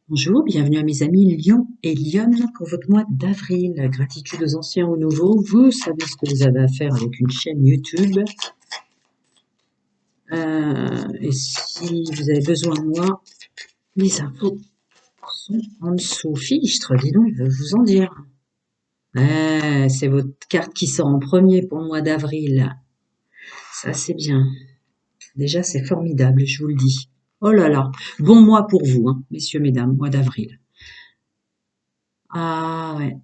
Bonjour, bienvenue à mes amis Lion et Lionne pour votre mois d'avril. Gratitude aux anciens, aux nouveaux. Vous savez ce que vous avez à faire avec une chaîne YouTube. Et si vous avez besoin de moi, les infos sont en dessous. Fichtre, dis donc, il veut vous en dire. C'est votre carte qui sort en premier pour le mois d'avril. Ça, c'est bien. Déjà, c'est formidable, je vous le dis. Oh là là, bon mois pour vous, hein, messieurs, mesdames, mois d'avril. Ah ouais.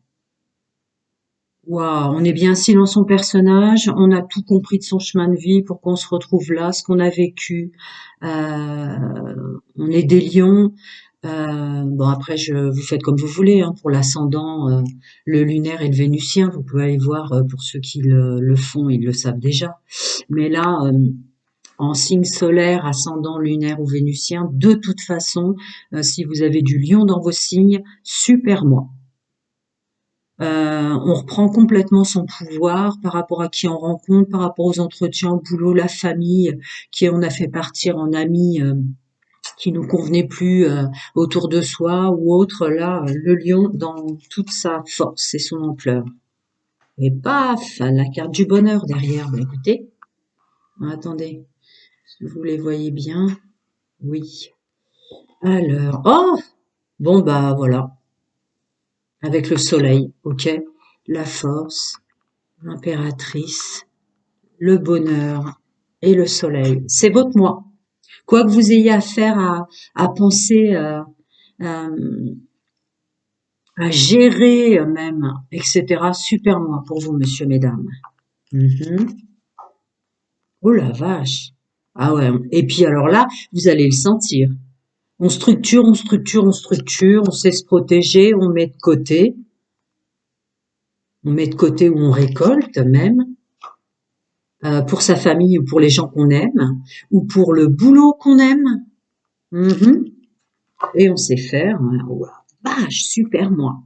Waouh, on est bien assis dans son personnage, on a tout compris de son chemin de vie pour qu'on se retrouve là, ce qu'on a vécu. On est des lions. Bon après, vous faites comme vous voulez hein, pour l'ascendant, le lunaire et le vénusien. Vous pouvez aller voir pour ceux qui le font, ils le savent déjà. Mais là, en signe solaire, ascendant, lunaire ou vénusien, de toute façon, si vous avez du lion dans vos signes, super mois. On reprend complètement son pouvoir par rapport à qui on rencontre, par rapport aux entretiens, au boulot, la famille, qui on a fait partir en amis qui nous convenaient plus autour de soi ou autre. Là, le lion dans toute sa force et son ampleur. Et paf, la carte du bonheur derrière. Ben, écoutez, attendez, si vous les voyez bien, oui. Alors, oh, bon bah voilà, avec le soleil, ok, la force, l'impératrice. Le bonheur et le soleil. C'est votre moi. Quoi que vous ayez affaire à penser, à gérer même, etc. Super moi pour vous, monsieur, mesdames. Mhm. Oh la vache. Ah ouais. Et puis alors là, vous allez le sentir. On structure, on structure, on structure, on sait se protéger, on met de côté. On met de côté ou on récolte même. Pour sa famille ou pour les gens qu'on aime, ou pour le boulot qu'on aime. Mhm. Et on sait faire, hein. Oh, vache, super moi.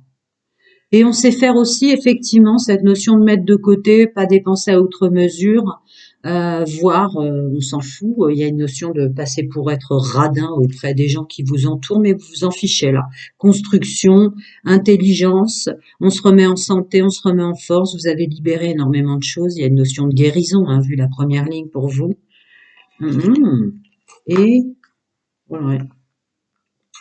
Et on sait faire aussi effectivement cette notion de mettre de côté, pas dépenser à outre mesure, voire on s'en fout. Il y a une notion de passer pour être radin auprès des gens qui vous entourent, mais vous vous en fichez là. Construction, intelligence, on se remet en santé, on se remet en force. Vous avez libéré énormément de choses. Il y a une notion de guérison, hein, vu la première ligne pour vous. Mhm. Et ouais.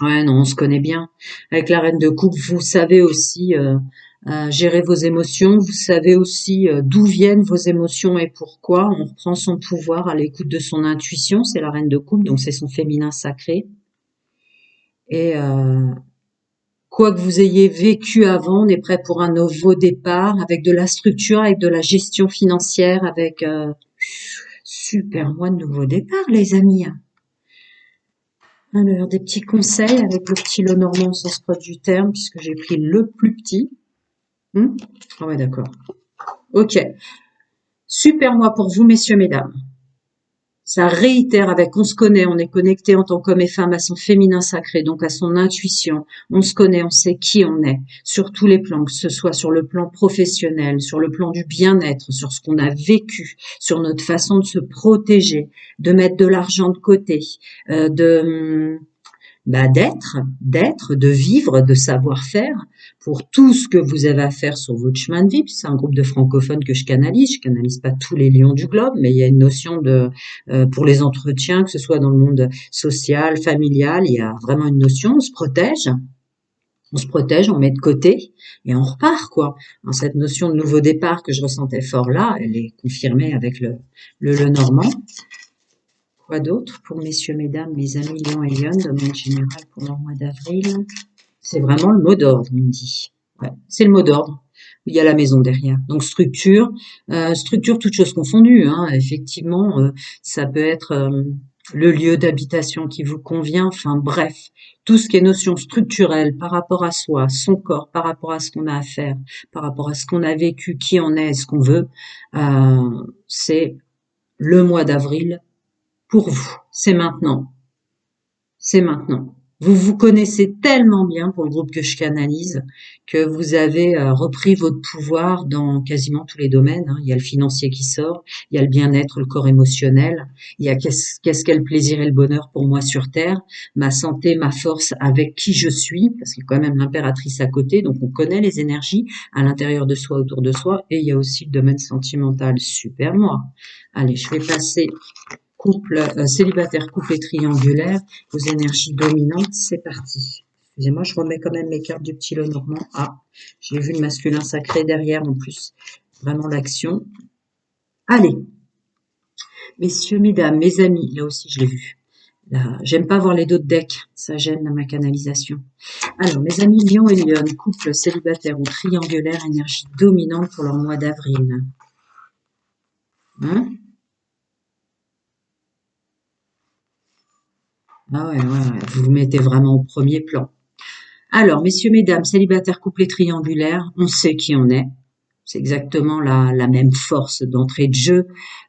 Ouais, non, on se connaît bien. Avec la reine de coupe, vous savez aussi gérer vos émotions, vous savez aussi d'où viennent vos émotions et pourquoi. On reprend son pouvoir à l'écoute de son intuition, c'est la reine de coupe, donc c'est son féminin sacré. Et quoi que vous ayez vécu avant, on est prêt pour un nouveau départ, avec de la structure, avec de la gestion financière, avec super mois de nouveau départ, les amis. Alors, des petits conseils avec le petit Lenormand au sens propre du terme, puisque j'ai pris le plus petit. Ah ouais, d'accord. Ok. Super mois pour vous, messieurs, mesdames. Ça réitère avec on se connaît, on est connecté en tant qu'homme et femme à son féminin sacré, donc à son intuition. On se connaît, on sait qui on est, sur tous les plans, que ce soit sur le plan professionnel, sur le plan du bien-être, sur ce qu'on a vécu, sur notre façon de se protéger, de mettre de l'argent de côté, de d'être, de vivre, de savoir-faire pour tout ce que vous avez à faire sur votre chemin de vie. Puis c'est un groupe de francophones que je canalise. Je canalise pas tous les lions du globe, mais il y a une notion de, pour les entretiens, que ce soit dans le monde social, familial, il y a vraiment une notion. On se protège, on met de côté et on repart quoi. Alors, cette notion de nouveau départ que je ressentais fort là, elle est confirmée avec le Normand. Quoi d'autre pour messieurs, mesdames, mes amis Lion et Lyon, de manière générale pour le mois d'avril? C'est vraiment le mot d'ordre, on me dit. Ouais, c'est le mot d'ordre. Il y a la maison derrière. Donc structure, structure toutes choses confondues. Hein. Effectivement, ça peut être le lieu d'habitation qui vous convient. Enfin bref, tout ce qui est notion structurelle par rapport à soi, son corps, par rapport à ce qu'on a à faire, par rapport à ce qu'on a vécu, qui on est, ce qu'on veut, c'est le mois d'avril pour vous. C'est maintenant. C'est maintenant. Vous vous connaissez tellement bien pour le groupe que je canalise que vous avez repris votre pouvoir dans quasiment tous les domaines, hein. Il y a le financier qui sort, il y a le bien-être, le corps émotionnel, il y a qu'est-ce qu'est le plaisir et le bonheur pour moi sur Terre, ma santé, ma force avec qui je suis, parce qu'il y a quand même l'impératrice à côté, donc on connaît les énergies à l'intérieur de soi, autour de soi, et il y a aussi le domaine sentimental. Super moi. Allez, je vais passer couple célibataire, couple et triangulaire, aux énergies dominantes, c'est parti. Excusez-moi, je remets quand même mes cartes du petit Lenormand. Ah, j'ai vu le masculin sacré derrière en plus. Vraiment l'action. Allez, messieurs, mesdames, mes amis, là aussi je l'ai vu. Là, j'aime pas voir les dos de deck, ça gêne ma canalisation. Alors, mes amis Lion et Lyon, couple célibataire ou triangulaire, énergie dominante pour leur mois d'avril. Hein? Ah ouais, vous vous mettez vraiment au premier plan. Alors, messieurs, mesdames, célibataires, couplés triangulaires, on sait qui on est. C'est exactement la même force d'entrée de jeu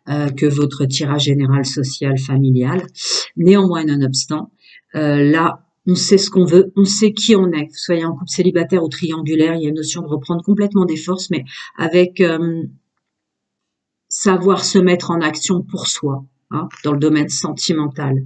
que votre tirage général social familial. Néanmoins, nonobstant, là, on sait ce qu'on veut, on sait qui on est. Que vous soyez en couple célibataire ou triangulaire, il y a une notion de reprendre complètement des forces, mais avec savoir se mettre en action pour soi, hein, dans le domaine sentimental.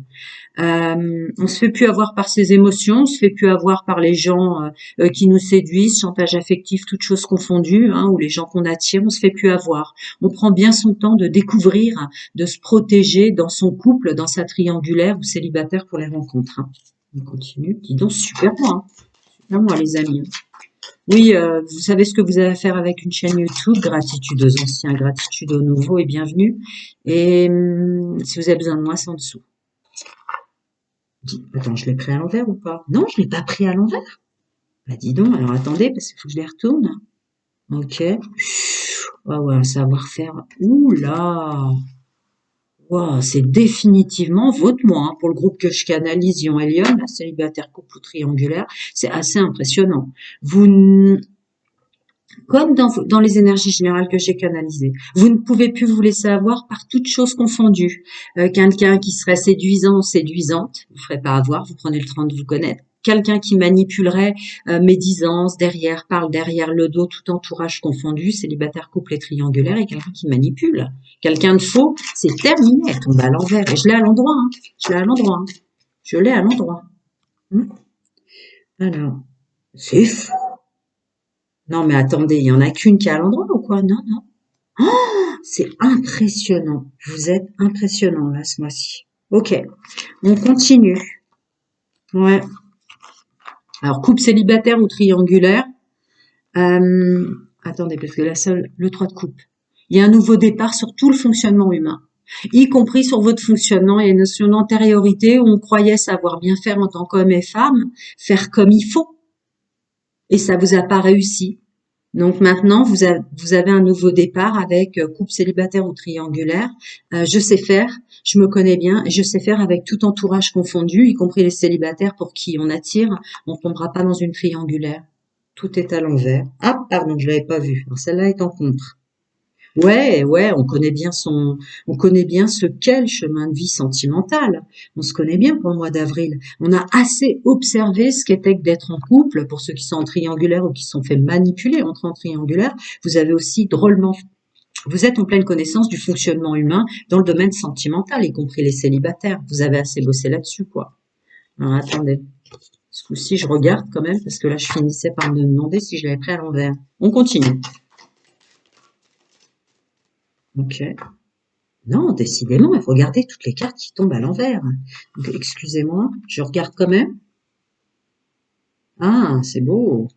On se fait plus avoir par ses émotions, on se fait plus avoir par les gens qui nous séduisent, chantage affectif, toutes choses confondues, hein, ou les gens qu'on attire, on se fait plus avoir. On prend bien son temps de découvrir, de se protéger dans son couple, dans sa triangulaire ou célibataire pour les rencontres. Hein. On continue. Dis donc, super moi, hein. Super moi les amis. Oui, vous savez ce que vous avez à faire avec une chaîne YouTube. Gratitude aux anciens, gratitude aux nouveaux et bienvenue. Et si vous avez besoin de moi, c'est en dessous. Attends, je l'ai pris à l'envers ou pas? Non, je l'ai pas pris à l'envers. Bah dis donc, alors attendez, parce qu'il faut que je les retourne. Ok. Ah ouais, un savoir-faire. Ouh là! Wow, c'est définitivement votre moi, hein, pour le groupe que je canalise, Lion et Lyon, la célibataire couple ou triangulaire. C'est assez impressionnant. Comme dans les énergies générales que j'ai canalisées, vous ne pouvez plus vous laisser avoir par toutes choses confondues. Quelqu'un qui serait séduisant ou séduisante, vous ne ferez pas avoir, vous prenez le temps de vous connaître. Quelqu'un qui manipulerait médisance, derrière, parle derrière le dos, tout entourage confondu, célibataire, couple et triangulaire, et quelqu'un qui manipule. Quelqu'un de faux, c'est terminé, elle tombe à l'envers. Et je l'ai à l'endroit, hein. Je l'ai à l'endroit. Hein. Je l'ai à l'endroit. Alors, c'est fou. Non, mais attendez, il y en a qu'une qui est à l'endroit ou quoi? Non, non. C'est impressionnant. Vous êtes impressionnant là ce mois-ci. Ok, on continue. Ouais. Alors couple célibataire ou triangulaire. Attendez, parce que la seule, le 3 de coupe. Il y a un nouveau départ sur tout le fonctionnement humain, y compris sur votre fonctionnement. Il y a une notion d'antériorité où on croyait savoir bien faire en tant qu'homme et femme, faire comme il faut. Et ça vous a pas réussi. Donc maintenant, vous avez un nouveau départ avec couple célibataire ou triangulaire. Je sais faire, je me connais bien et je sais faire avec tout entourage confondu, y compris les célibataires pour qui on attire. On ne tombera pas dans une triangulaire. Tout est à l'envers. Ah, pardon, je l'avais pas vu. Alors celle-là est en contre. Ouais, ouais, on connaît bien ce qu'est le chemin de vie sentimental. On se connaît bien pour le mois d'avril. On a assez observé ce qu'était que d'être en couple. Pour ceux qui sont en triangulaire ou qui sont fait manipuler entre en triangulaire, vous avez aussi drôlement, vous êtes en pleine connaissance du fonctionnement humain dans le domaine sentimental, y compris les célibataires. Vous avez assez bossé là-dessus, quoi. Alors, attendez. Ce coup-ci, je regarde quand même, parce que là, je finissais par me demander si je l'avais pris à l'envers. On continue. Ok. Non, décidément, regardez toutes les cartes qui tombent à l'envers. Donc, excusez-moi, je regarde quand même. Ah, c'est beau.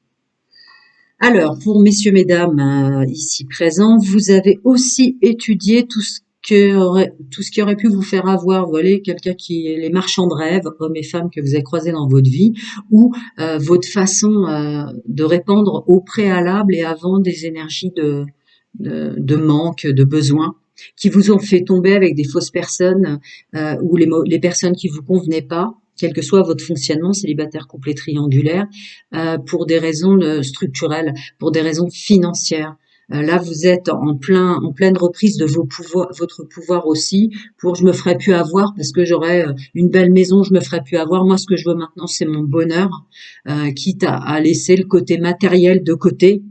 Alors, pour messieurs, mesdames, ici présents, vous avez aussi étudié tout ce qui aurait pu vous faire avoir, vous voyez, quelqu'un qui est les marchands de rêves, hommes et femmes que vous avez croisés dans votre vie, ou votre façon de répandre au préalable et avant des énergies de manque, de besoin, qui vous ont fait tomber avec des fausses personnes ou les personnes qui vous convenaient pas, quel que soit votre fonctionnement, célibataire, couple et triangulaire, pour des raisons structurelles, pour des raisons financières. Là, vous êtes en pleine reprise de votre pouvoir aussi. Pour je me ferai plus avoir parce que j'aurai une belle maison, je me ferai plus avoir. Moi, ce que je veux maintenant, c'est mon bonheur, quitte à laisser le côté matériel de côté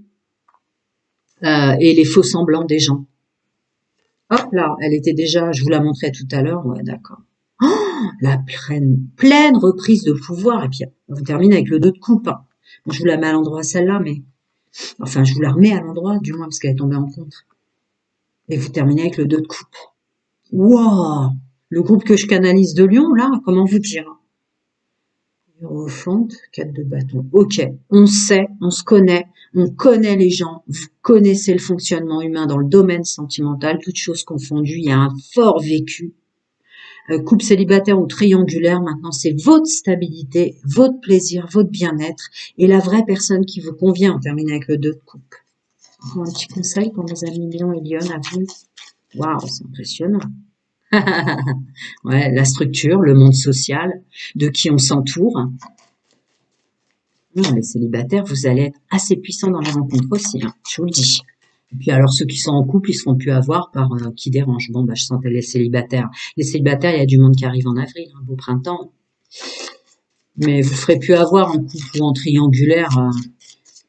et les faux semblants des gens. Hop là, elle était déjà, je vous la montrais tout à l'heure. Ouais, d'accord. La pleine reprise de pouvoir. Et puis, on termine avec le 2 de coupe, hein. Bon, je vous la mets à l'endroit celle-là, mais enfin, je vous la remets à l'endroit, du moins, parce qu'elle est tombée en contre. Et vous terminez avec le 2 de coupe. Waouh! Le groupe que je canalise de Lyon, là, comment vous dire? Hiérophante, 4 de bâton. Ok, on sait, on se connaît, on connaît les gens, vous connaissez le fonctionnement humain dans le domaine sentimental, toutes choses confondues, il y a un fort vécu. Couple célibataire ou triangulaire, maintenant c'est votre stabilité, votre plaisir, votre bien-être et la vraie personne qui vous convient. On termine avec le 2 de coupe. Un petit conseil pour mes amis Lion et Lyon à vous. Waouh, c'est impressionnant. Ouais, la structure, le monde social, de qui on s'entoure. Non, les célibataires, vous allez être assez puissants dans les rencontres aussi, hein, je vous le dis. Et puis alors ceux qui sont en couple, ils se font plus avoir par qui dérange. Bon, bah je sentais les célibataires. Les célibataires, il y a du monde qui arrive en avril, un beau printemps. Mais vous ferez plus avoir en couple ou en triangulaire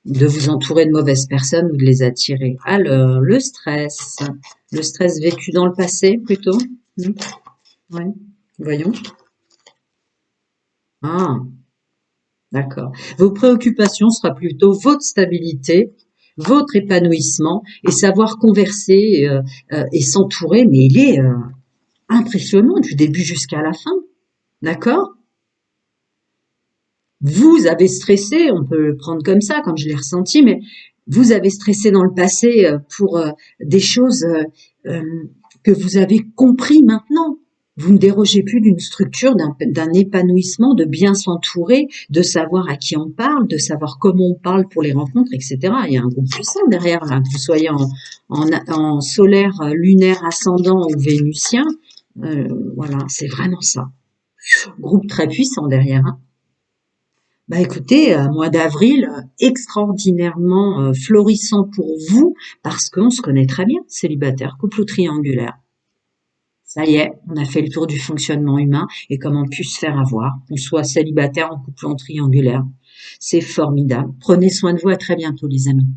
de vous entourer de mauvaises personnes ou de les attirer. Alors, le stress vécu dans le passé plutôt. Ouais, voyons. Ah, d'accord. Vos préoccupations sera plutôt votre stabilité, votre épanouissement et savoir converser et s'entourer. Mais il est impressionnant du début jusqu'à la fin. D'accord? Vous avez stressé, on peut le prendre comme ça, comme je l'ai ressenti, mais vous avez stressé dans le passé pour des choses que vous avez compris maintenant. Vous ne dérogez plus d'une structure, d'un épanouissement, de bien s'entourer, de savoir à qui on parle, de savoir comment on parle pour les rencontres, etc. Il y a un groupe puissant derrière, là, que vous soyez en solaire, lunaire, ascendant ou vénusien. Voilà, c'est vraiment ça. Groupe très puissant derrière, hein. Bah écoutez, mois d'avril, extraordinairement florissant pour vous parce qu'on se connaît très bien, célibataire, couple ou triangulaire. Ça y est, on a fait le tour du fonctionnement humain et comment on peut se faire avoir, qu'on soit célibataire, en couple ou en triangulaire. C'est formidable. Prenez soin de vous, à très bientôt les amis.